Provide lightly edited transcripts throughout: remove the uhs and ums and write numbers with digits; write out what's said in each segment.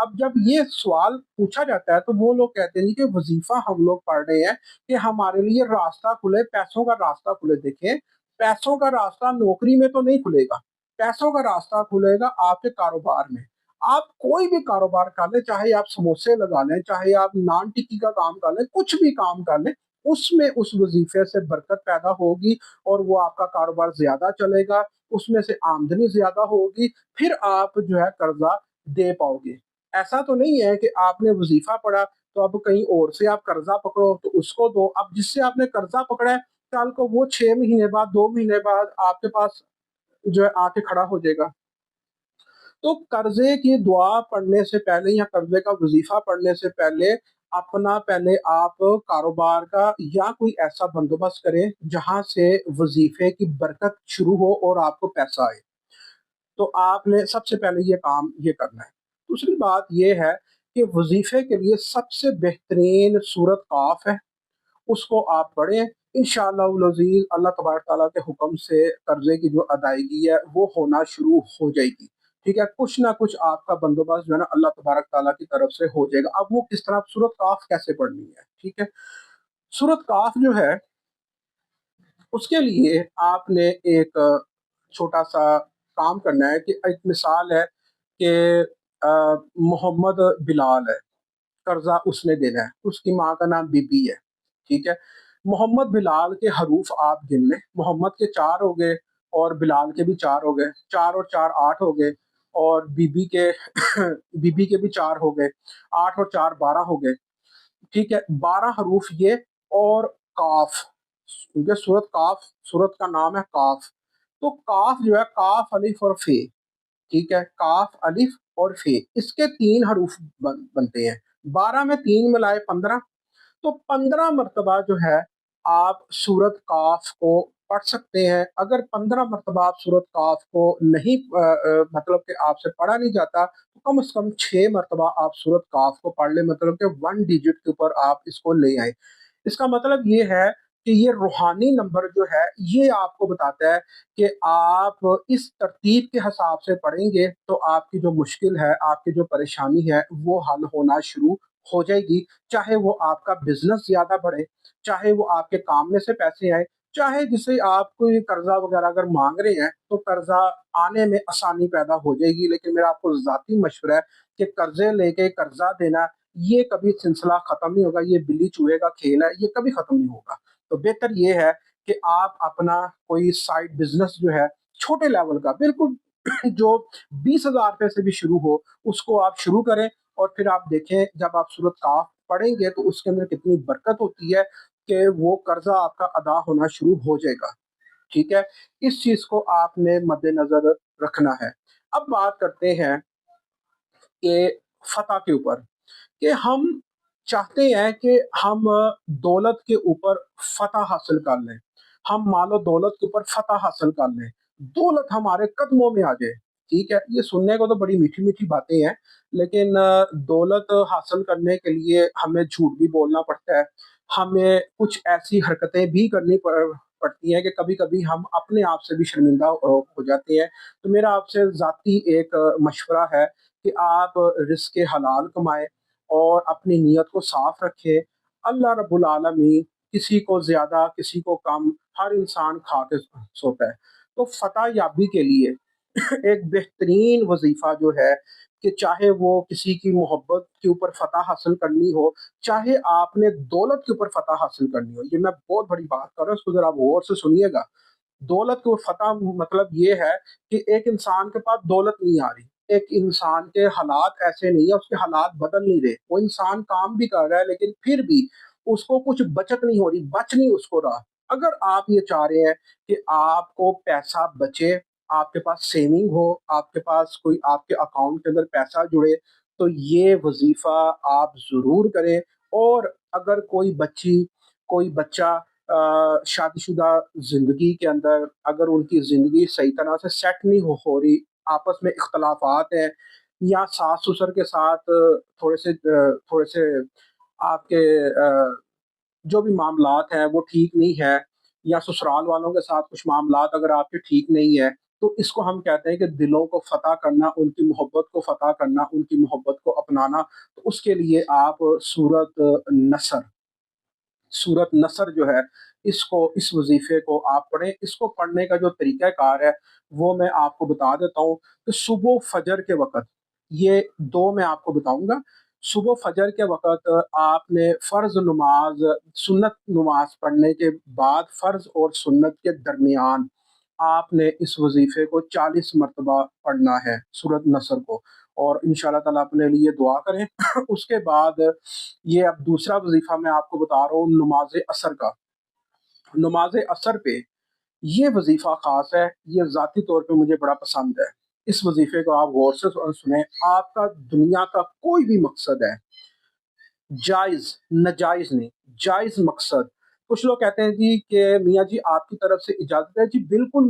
اب جب یہ سوال پوچھا جاتا ہے تو وہ لوگ کہتے ہیں جی کہ وظیفہ ہم لوگ پڑھ رہے ہیں کہ ہمارے لیے راستہ کھلے، پیسوں کا راستہ کھلے۔ دیکھیں، پیسوں کا راستہ نوکری میں تو نہیں کھلے گا، پیسوں کا راستہ کھلے گا آپ کے کاروبار میں۔ آپ کوئی بھی کاروبار کر لیں، چاہے آپ سموسے لگا لیں، چاہے آپ نان ٹکی کا کام کر لیں، کچھ بھی کام کر لیں، اس میں اس وظیفے سے برکت پیدا ہوگی اور وہ آپ کا کاروبار زیادہ چلے گا، اس میں سے آمدنی زیادہ ہوگی، پھر آپ جو ہے قرضہ دے پاؤ گے۔ ایسا تو نہیں ہے کہ آپ نے وظیفہ پڑھا تو اب کہیں اور سے آپ قرضہ پکڑو تو اس کو دو۔ اب جس سے آپ نے قرضہ پکڑا ہے، کل کو وہ 6 مہینے بعد، 2 مہینے بعد آپ کے پاس جو ہے آ کے کھڑا ہو جائے گا۔ تو قرضے کی دعا پڑھنے سے پہلے یا قرضے کا وظیفہ پڑھنے سے پہلے اپنا پہلے آپ کاروبار کا یا کوئی ایسا بندوبست کریں جہاں سے وظیفے کی برکت شروع ہو اور آپ کو پیسہ آئے۔ تو آپ نے سب سے پہلے یہ کام یہ کرنا ہے۔ دوسری بات یہ ہے کہ وظیفے کے لیے سب سے بہترین صورت کاف ہے، اس کو آپ پڑھیں۔ انشاءاللہ العزیز اللہ تبارک تعالیٰ کے حکم سے قرضے کی جو ادائیگی ہے وہ ہونا شروع ہو جائے گی۔ ٹھیک ہے، کچھ نہ کچھ آپ کا بندوبست جو ہے نا اللہ تبارک تعالیٰ کی طرف سے ہو جائے گا۔ اب وہ کس طرح صورت کاف کیسے پڑھنی ہے؟ ٹھیک ہے، صورت کاف جو ہے اس کے لیے آپ نے ایک چھوٹا سا کام کرنا ہے کہ ایک مثال ہے کہ محمد بلال ہے، قرضہ اس نے دینا ہے، اس کی ماں کا نام بی بی ہے۔ ٹھیک ہے، محمد بلال کے حروف آپ گن لیں، محمد کے 4 ہو گئے اور بلال کے بھی 4 ہو گئے، 4 اور 4 8 ہو گئے، اور بی بی کے بی بی کے بھی 4 ہو گئے، 8 اور 4 12 ہو گئے۔ ٹھیک ہے، 12 حروف یہ، اور کاف، کیونکہ سورت کاف، سورت کا نام ہے کاف۔ تو کاف جو ہے کاف الف اور فے، ٹھیک ہے، کاف الف اور فے، اس کے 3 حروف بنتے ہیں، 12 میں 3 ملائے 15۔ تو 15 مرتبہ جو ہے آپ سورت کاف کو پڑھ سکتے ہیں۔ اگر 15 مرتبہ آپ سورت کاف کو نہیں مطلب کہ آپ سے پڑھا نہیں جاتا تو کم از کم 6 مرتبہ آپ سورت کاف کو پڑھ لیں، مطلب کہ 1 ڈیجٹ کے اوپر آپ اس کو لے آئیں۔ اس کا مطلب یہ ہے کہ یہ روحانی نمبر جو ہے یہ آپ کو بتاتا ہے کہ آپ اس ترتیب کے حساب سے پڑھیں گے تو آپ کی جو مشکل ہے، آپ کی جو پریشانی ہے وہ حل ہونا شروع ہو جائے گی۔ چاہے وہ آپ کا بزنس زیادہ بڑھے، چاہے وہ آپ کے کام میں سے پیسے آئے، چاہے جسے آپ کوئی قرضہ وغیرہ اگر مانگ رہے ہیں تو قرضہ آنے میں آسانی پیدا ہو جائے گی۔ لیکن میرا آپ کو ذاتی مشورہ ہے کہ قرضے لے کے قرضہ دینا یہ کبھی سلسلہ ختم نہیں ہوگا، یہ بلی چوہے کا کھیل ہے، یہ کبھی ختم نہیں ہوگا۔ تو بہتر یہ ہے کہ آپ اپنا کوئی سائڈ بزنس جو ہے چھوٹے لیول کا، بالکل جو 20,000 روپے سے بھی شروع ہو، اس کو آپ شروع کریں، اور پھر آپ دیکھیں جب آپ سورت کاف پڑھیں گے تو اس کے اندر کتنی برکت ہوتی ہے کہ وہ قرضہ آپ کا ادا ہونا شروع ہو جائے گا۔ ٹھیک ہے، اس چیز کو آپ نے مد نظر رکھنا ہے۔ اب بات کرتے ہیں کہ فتح کے اوپر، کہ ہم چاہتے ہیں کہ ہم دولت کے اوپر فتح حاصل کر لیں، ہم مال و دولت کے اوپر فتح حاصل کر لیں، دولت ہمارے قدموں میں آ جائے۔ ٹھیک ہے، یہ سننے کو تو بڑی میٹھی میٹھی باتیں ہیں، لیکن دولت حاصل کرنے کے لیے ہمیں جھوٹ بھی بولنا پڑتا ہے، ہمیں کچھ ایسی حرکتیں بھی کرنی پڑتی ہیں کہ کبھی کبھی ہم اپنے آپ سے بھی شرمندہ ہو جاتے ہیں۔ تو میرا آپ سے ذاتی ایک مشورہ ہے کہ آپ رزق حلال کمائیں اور اپنی نیت کو صاف رکھیں۔ اللہ رب العالمین کسی کو زیادہ کسی کو کم، ہر انسان کھا کے سوتا ہے۔ تو فتح یابی کے لیے ایک بہترین وظیفہ جو ہے کہ چاہے وہ کسی کی محبت کے اوپر فتح حاصل کرنی ہو، چاہے آپ نے دولت کے اوپر فتح حاصل کرنی ہو، یہ میں بہت بڑی بات کر رہا ہوں، اس کو ذرا غور سے سنیے گا۔ دولت کو فتح مطلب یہ ہے کہ ایک انسان کے پاس دولت نہیں آ رہی، ایک انسان کے حالات ایسے نہیں ہے، اس کے حالات بدل نہیں رہے، وہ انسان کام بھی کر رہا ہے لیکن پھر بھی اس کو کچھ بچت نہیں ہو رہی، بچ نہیں اس کو رہا۔ اگر آپ یہ چاہ رہے ہیں کہ آپ کو پیسہ بچے، آپ کے پاس سیونگ ہو، آپ کے پاس کوئی آپ کے اکاؤنٹ کے اندر پیسہ جڑے، تو یہ وظیفہ آپ ضرور کریں۔ اور اگر کوئی بچی، کوئی بچہ شادی شدہ زندگی کے اندر اگر ان کی زندگی صحیح طرح سے سیٹ نہیں ہو رہی، آپس میں اختلافات ہیں، یا ساس سسر کے ساتھ تھوڑے سے آپ کے جو بھی معاملات ہیں وہ ٹھیک نہیں ہے، یا سسرال والوں کے ساتھ کچھ معاملات اگر آپ کے ٹھیک نہیں ہے، تو اس کو ہم کہتے ہیں کہ دلوں کو فتح کرنا، ان کی محبت کو فتح کرنا، ان کی محبت کو اپنانا۔ تو اس کے لیے آپ سورت نصر سورت نصر جو ہے، اس وظیفے کو آپ پڑھیں۔ اس کو پڑھنے کا جو طریقہ کار ہے وہ میں آپ کو بتا دیتا ہوں کہ صبح فجر کے وقت، یہ دو میں آپ کو بتاؤں گا۔ صبح فجر کے وقت آپ نے فرض نماز، سنت نماز پڑھنے کے بعد، فرض اور سنت کے درمیان آپ نے اس وظیفے کو 40 مرتبہ پڑھنا ہے، سورت نصر کو، اور ان شاء اللہ تعالیٰ اپنے لیے دعا کریں۔ اس کے بعد یہ اب دوسرا وظیفہ میں آپ کو بتا رہا ہوں، نماز عصر کا۔ نماز عصر پہ یہ وظیفہ خاص ہے، یہ ذاتی طور پہ مجھے بڑا پسند ہے۔ اس وظیفے کو آپ غور سے سنیں۔ آپ کا دنیا کا کوئی بھی مقصد ہے، جائز ناجائز نہیں، جائز مقصد۔ کچھ لوگ کہتے ہیں جی کہ میاں جی آپ کی طرف سے اجازت ہے، جی بالکل،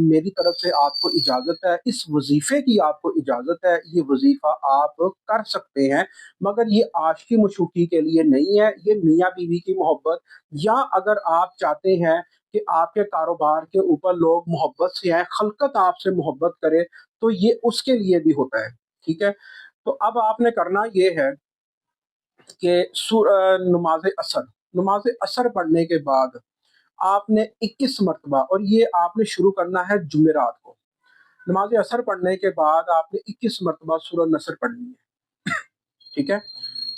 میری طرف سے آپ کو اجازت ہے، اس وظیفے کی آپ کو اجازت ہے، یہ وظیفہ آپ کر سکتے ہیں، مگر یہ عاشقی مشوقی کے لیے نہیں ہے، یہ میاں بیوی کی محبت، یا اگر آپ چاہتے ہیں کہ آپ کے کاروبار کے اوپر لوگ محبت سے آئیں، خلقت آپ سے محبت کرے، تو یہ اس کے لیے بھی ہوتا ہے، ٹھیک ہے۔ تو اب آپ نے کرنا یہ ہے کہ نماز عصر پڑھنے کے بعد آپ نے 21 مرتبہ، اور یہ آپ نے شروع کرنا ہے جمعرات کو، نماز عصر پڑھنے کے بعد آپ نے 21 مرتبہ سورہ نصر پڑھنی ہے، ٹھیک ہے۔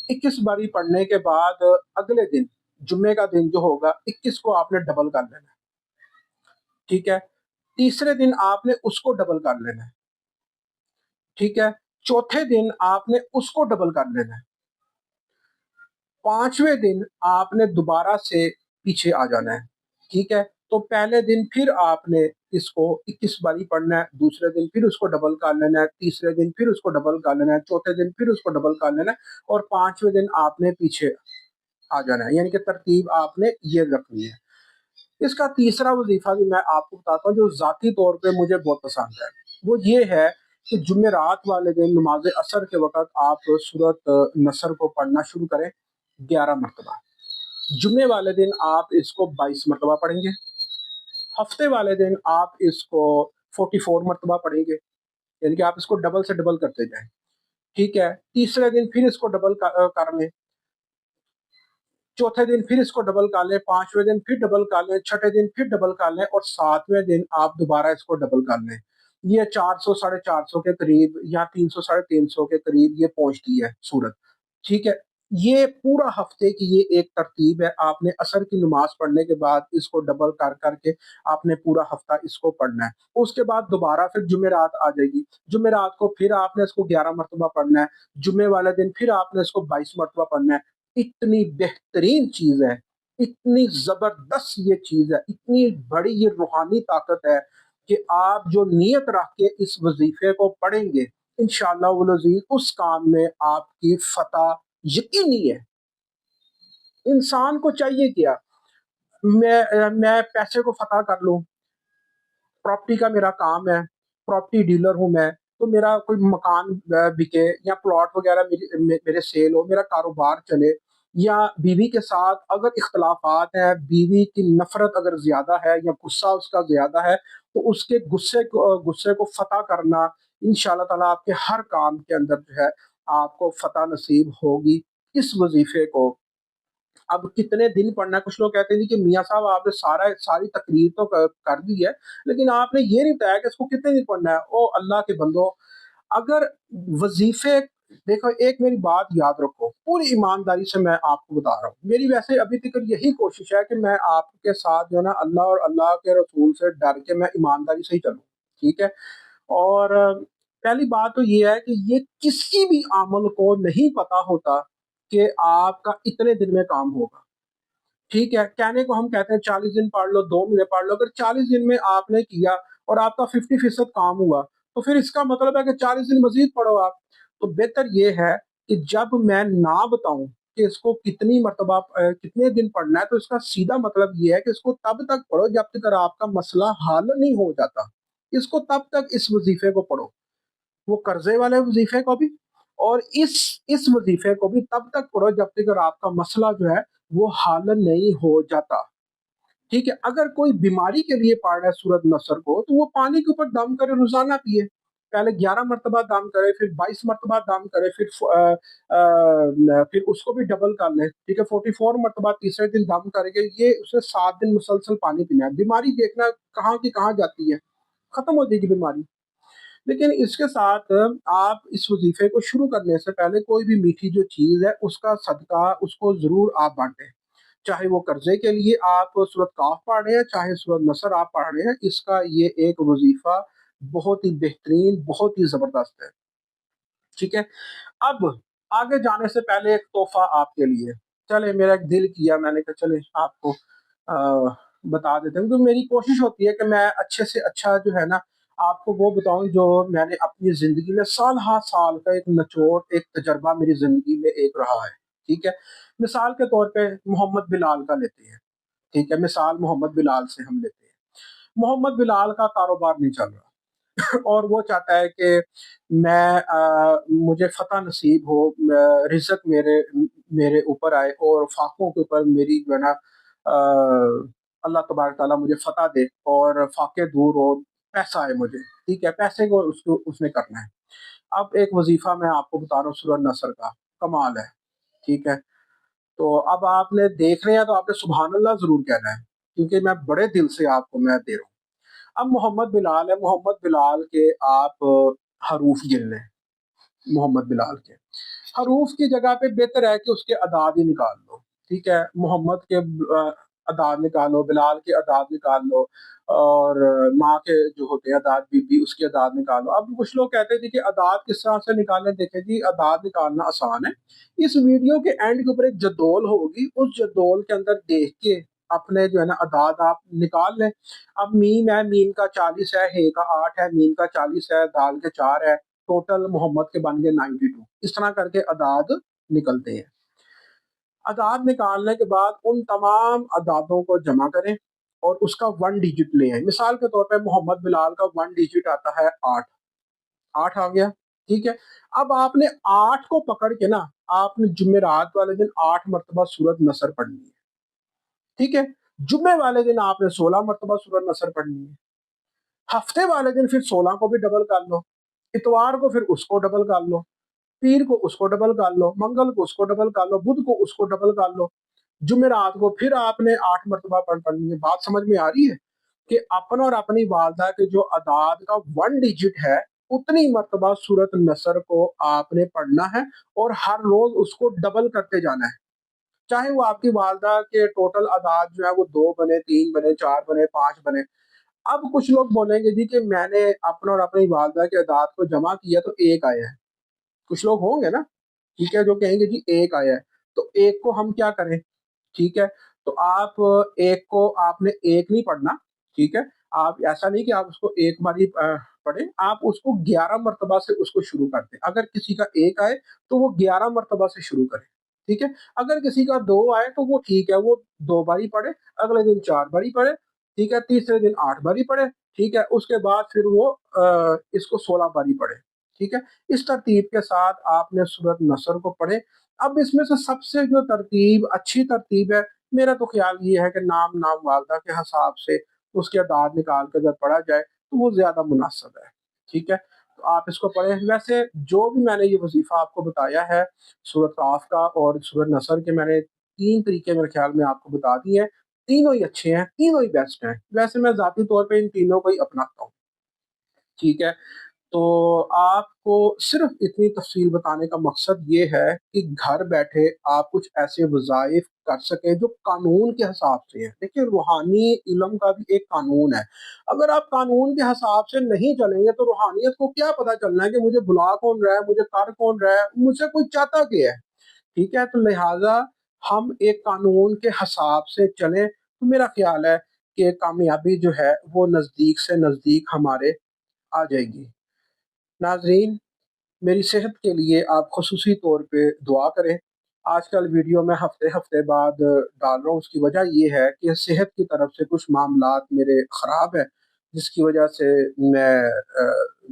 21 باری پڑھنے کے بعد اگلے دن، جمعے کا دن جو ہوگا، 21 کو آپ نے ڈبل کر لینا ہے، ٹھیک ہے۔ تیسرے دن آپ نے اس کو ڈبل کر لینا ہے، ٹھیک ہے۔ چوتھے دن آپ نے اس کو ڈبل کر لینا ہے، پانچویں دن آپ نے دوبارہ سے پیچھے آ جانا ہے، ٹھیک ہے۔ تو پہلے دن پھر آپ نے اس کو 21 باری پڑھنا ہے، دوسرے دن پھر اس کو ڈبل کر لینا ہے، تیسرے دن پھر اس کو ڈبل کر لینا ہے، چوتھے دن پھر اس کو ڈبل کر لینا ہے، اور پانچویں دن آپ نے پیچھے آ جانا ہے، یعنی کہ ترتیب آپ نے یہ رکھنی ہے۔ اس کا تیسرا وظیفہ بھی میں آپ کو بتاتا ہوں، جو ذاتی طور پہ مجھے بہت پسند ہے، وہ یہ ہے کہ جمعرات والے دن نماز عصر کے وقت آپ سورت نصر کو پڑھنا شروع کریں 11 مرتبہ۔ جمعے والے دن آپ اس کو 22 مرتبہ پڑھیں گے، ہفتے والے دن آپ اس کو 44 مرتبہ پڑھیں گے، یعنی کہ آپ اس کو ڈبل سے ڈبل کرتے جائیں، ٹھیک ہے۔ تیسرے دن پھر اس کو ڈبل کر لیں، چوتھے دن پھر اس کو ڈبل کر لیں، پانچویں دن پھر ڈبل کر لیں، چھٹے دن پھر ڈبل کر لیں، اور ساتویں دن آپ دوبارہ اس کو ڈبل کر لیں۔ یہ 400 450 کے قریب یا 300 350 کے قریب یہ پہنچتی ہے صورت، ٹھیک ہے۔ یہ پورا ہفتے کی یہ ایک ترتیب ہے، آپ نے عصر کی نماز پڑھنے کے بعد اس کو ڈبل کر کر کے آپ نے پورا ہفتہ اس کو پڑھنا ہے۔ اس کے بعد دوبارہ پھر جمعرات آ جائے گی، جمعرات کو پھر آپ نے اس کو 11 مرتبہ پڑھنا ہے، جمعے والے دن پھر آپ نے اس کو 22 مرتبہ پڑھنا ہے۔ اتنی بہترین چیز ہے، اتنی زبردست یہ چیز ہے، اتنی بڑی یہ روحانی طاقت ہے کہ آپ جو نیت رکھ کے اس وظیفے کو پڑھیں گے، انشاءاللہ والعزیز اس کام میں آپ کی فتح یقینی ہے۔ انسان کو چاہیے کیا، میں پیسے کو فتح کر لوں، پراپرٹی کا میرا کام ہے، پراپرٹی ڈیلر ہوں میں، تو میرا کوئی مکان بکے یا پلاٹ وغیرہ میرے سیل ہو، میرا کاروبار چلے، یا بیوی کے ساتھ اگر اختلافات ہیں، بیوی کی نفرت اگر زیادہ ہے یا غصہ اس کا زیادہ ہے، تو اس کے غصے کو فتح کرنا انشاءاللہ تعالیٰ آپ کے ہر کام کے اندر جو ہے آپ کو فتح نصیب ہوگی۔ اس وظیفے کو اب کتنے دن پڑھنا ہے؟ کچھ لوگ کہتے ہیں جی کہ میاں صاحب آپ نے ساری تقریر تو کر دی ہے، لیکن آپ نے یہ نہیں بتایا کہ اس کو کتنے دن پڑھنا ہے۔ او اللہ کے بندو، اگر وظیفے، دیکھو ایک میری بات یاد رکھو، پوری ایمانداری سے میں آپ کو بتا رہا ہوں، میری ویسے ابھی تک یہی کوشش ہے کہ میں آپ کے ساتھ جو ہے نا اللہ اور اللہ کے رسول سے ڈر کے میں ایمانداری سے ہی چلوں، ٹھیک ہے۔ اور پہلی بات تو یہ ہے کہ یہ کسی بھی عمل کو نہیں پتا ہوتا کہ آپ کا اتنے دن میں کام ہوگا، ٹھیک ہے۔ کہنے کو ہم کہتے ہیں 40 دن پڑھ لو، 2 مہینے پڑھ لو، اگر 40 دن میں آپ نے کیا اور آپ کا 50% کام ہوا، تو پھر اس کا مطلب ہے کہ 40 دن مزید پڑھو آپ۔ تو بہتر یہ ہے کہ جب میں نہ بتاؤں کہ اس کو کتنی مرتبہ کتنے دن پڑھنا ہے، تو اس کا سیدھا مطلب یہ ہے کہ اس کو تب تک پڑھو جب تک آپ کا مسئلہ حل نہیں ہو جاتا، اس کو تب تک اس وظیفے کو پڑھو، وہ قرضے والے وظیفے کو بھی، اور اس وظیفے کو بھی تب تک پڑھو جب تک آپ کا مسئلہ جو ہے وہ حل نہیں ہو جاتا۔ ٹھیک ہے، اگر کوئی بیماری کے لیے پڑھ رہا ہے سورت نصر کو تو وہ پانی کے اوپر دم کرے، روزانہ پیے، پہلے 11 مرتبہ دم کرے، پھر 22 مرتبہ دم کرے، پھر اس کو بھی ڈبل کر لے، ٹھیک ہے، 44 مرتبہ تیسرے دن دم کرے گا، یہ اسے 7 دن مسلسل پانی پینا ہے۔ بیماری دیکھنا کہاں کی کہاں جاتی ہے، ختم ہو جائے گی بیماری۔ لیکن اس کے ساتھ آپ اس وظیفے کو شروع کرنے سے پہلے کوئی بھی میٹھی جو چیز ہے اس کا صدقہ اس کو ضرور آپ بانٹیں، چاہے وہ قرضے کے لیے آپ صورت کاف پڑھ رہے ہیں، چاہے صورت نصر آپ پڑھ رہے ہیں، اس کا یہ ایک وظیفہ بہت ہی بہترین، بہت ہی زبردست ہے، ٹھیک ہے۔ اب آگے جانے سے پہلے ایک تحفہ آپ کے لیے، چلے میرا ایک دل کیا، میں نے کہا چلے آپ کو بتا دیتے ہیں، کیونکہ میری کوشش ہوتی ہے کہ میں اچھے سے اچھا جو ہے نا آپ کو وہ بتاؤں جو میں نے اپنی زندگی میں سال ہا سال کا ایک نچوڑ، ایک تجربہ میری زندگی میں ایک رہا ہے، ٹھیک ہے۔ مثال کے طور پہ محمد بلال کا لیتے ہیں، ٹھیک ہے، مثال محمد بلال سے ہم لیتے ہیں۔ محمد بلال کا کاروبار نہیں چل رہا اور وہ چاہتا ہے کہ مجھے فتح نصیب ہو، رزق میرے اوپر آئے اور فاقوں کے اوپر میری جو ہے نا اللہ تبارک تعالیٰ مجھے فتح دے اور فاقے دور ہو، پیسہ آئے مجھے، ٹھیک ہے، پیسے کو اس نے کرنا ہے۔ اب ایک وظیفہ میں آپ کو بتا رہا ہوں سورہ نصر کا، کمال ہے، ٹھیک ہے۔ تو اب آپ نے دیکھ رہے ہیں تو آپ نے سبحان اللہ ضرور کہنا ہے، کیونکہ میں بڑے دل سے آپ کو میں دے رہا ہوں۔ اب محمد بلال ہے، محمد بلال کے آپ حروف گن لیں، محمد بلال کے حروف کی جگہ پہ بہتر ہے کہ اس کے اعداد ہی نکال لو، ٹھیک ہے، محمد کے اعداد نکالو، بلال کے اعداد نکال لو، اور ماں کے جو ہوتے ہیں اعداد، بی بی، اس کے اعداد نکالو۔ اب کچھ لوگ کہتے ہیں کہ اعداد کس طرح سے نکالیں، دیکھیں جی اعداد نکالنا آسان ہے، اس ویڈیو کے اینڈ کے اوپر ایک جدول ہوگی، اس جدول کے اندر دیکھ کے اپنے جو ہے نا اعداد آپ نکال لیں۔ اب میم ہے، میم کا 40 ہے، ہے کا 8 ہے، میم کا 40 ہے، دال کے 4 ہے، ٹوٹل محمد کے بن گئے 92۔ اس طرح کر کے اعداد نکلتے ہیں۔ اعداد نکالنے کے بعد ان تمام اعدادوں کو جمع کریں اور اس کا 1 ڈیجٹ لے آئیں۔ مثال کے طور پہ محمد بلال کا 1 ڈیجٹ آتا ہے 8، 8 آ گیا، ٹھیک ہے۔ اب آپ نے 8 کو پکڑ کے نا آپ نے جمعرات والے دن 8 مرتبہ سورت نصر پڑھنی ہے، ٹھیک ہے۔ جمعے والے دن آپ نے 16 مرتبہ سورت نصر پڑھنی ہے، ہفتے والے دن پھر 16 کو بھی ڈبل کر لو، اتوار کو پھر اس کو ڈبل کر لو، پیر کو اس کو ڈبل کر لو، منگل کو اس کو ڈبل کر لو، بدھ کو اس کو ڈبل کر لو، جمعرات کو پھر آپ نے 8 مرتبہ پڑھنی ہے۔ بات سمجھ میں آ رہی ہے کہ اپنا اور اپنی والدہ کے جو اعداد کا 1 ڈیجٹ ہے اتنی مرتبہ سورت نصر کو آپ نے پڑھنا ہے اور ہر روز اس کو ڈبل کرتے جانا ہے، چاہے وہ آپ کی والدہ کے ٹوٹل اعداد جو ہے وہ 2 بنے، 3 بنے، 4 بنے، 5 بنے۔ اب کچھ لوگ بولیں گے جی کہ میں نے اپنا اور اپنی والدہ کے اعداد کو جمع کیا تو ایک آیا ہے، کچھ لوگ ہوں گے نا، ٹھیک ہے، جو کہیں گے جی ایک آیا ہے، تو ایک کو ہم کیا کریں، ٹھیک ہے۔ تو آپ ایک کو آپ نے ایک نہیں پڑھنا، ٹھیک ہے، آپ ایسا نہیں کہ آپ اس کو ایک باری پڑھیں، آپ اس کو 11 مرتبہ سے اس کو شروع کر دیں۔ اگر کسی کا ایک آئے تو وہ 11 مرتبہ سے شروع کرے، ٹھیک ہے۔ اگر کسی کا 2 آئے تو وہ ٹھیک ہے، وہ 2 باری پڑھے، اگلے دن 4 باری پڑھے، ٹھیک ہے، تیسرے دن 8 باری پڑھے، ٹھیک ہے، اس کے بعد پھر وہ اس کو 16 باری پڑھے، ٹھیک ہے۔ اس ترتیب کے ساتھ آپ نے سورت نصر کو پڑھے۔ اب اس میں سے سب سے جو ترتیب اچھی ترتیب ہے، میرا تو خیال یہ ہے کہ نام والدہ کے حساب سے اس کے اعداد نکال کے اگر پڑھا جائے تو وہ زیادہ مناسب ہے، ٹھیک ہے۔ تو آپ اس کو پڑھیں۔ ویسے جو بھی میں نے یہ وظیفہ آپ کو بتایا ہے سورت قاف کا اور سورت نصر کے، میں نے 3 طریقے میرے خیال میں آپ کو بتا دیے ہیں، تینوں ہی اچھے ہیں، تینوں ہی بیسٹ ہیں، ویسے میں ذاتی طور پہ ان تینوں کو ہی اپناتا ہوں، ٹھیک ہے۔ تو آپ کو صرف اتنی تفصیل بتانے کا مقصد یہ ہے کہ گھر بیٹھے آپ کچھ ایسے وظائف کر سکیں جو قانون کے حساب سے ہیں۔ دیکھیں روحانی علم کا بھی ایک قانون ہے، اگر آپ قانون کے حساب سے نہیں چلیں گے تو روحانیت کو کیا پتہ چلنا ہے کہ مجھے بلا کون رہا ہے، مجھے کر کون رہا ہے، مجھ سے کوئی چاہتا کیا ہے، ٹھیک ہے۔ تو لہٰذا ہم ایک قانون کے حساب سے چلیں تو میرا خیال ہے کہ کامیابی جو ہے وہ نزدیک سے نزدیک ہمارے آ جائے گی۔ ناظرین، میری صحت کے لیے آپ خصوصی طور پہ دعا کریں۔ آج کل ویڈیو میں ہفتے ہفتے بعد ڈال رہا ہوں، اس کی وجہ یہ ہے کہ صحت کی طرف سے کچھ معاملات میرے خراب ہیں، جس کی وجہ سے میں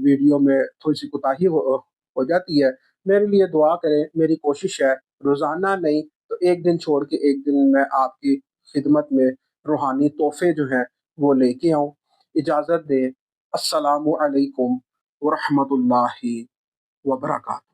ویڈیو میں تھوڑی سی کوتاہی ہو جاتی ہے۔ میرے لیے دعا کریں، میری کوشش ہے روزانہ نہیں تو ایک دن چھوڑ کے ایک دن میں آپ کی خدمت میں روحانی تحفے جو ہیں وہ لے کے آؤں۔ اجازت دیں، السلام علیکم ورحمۃ اللہ وبرکاتہ۔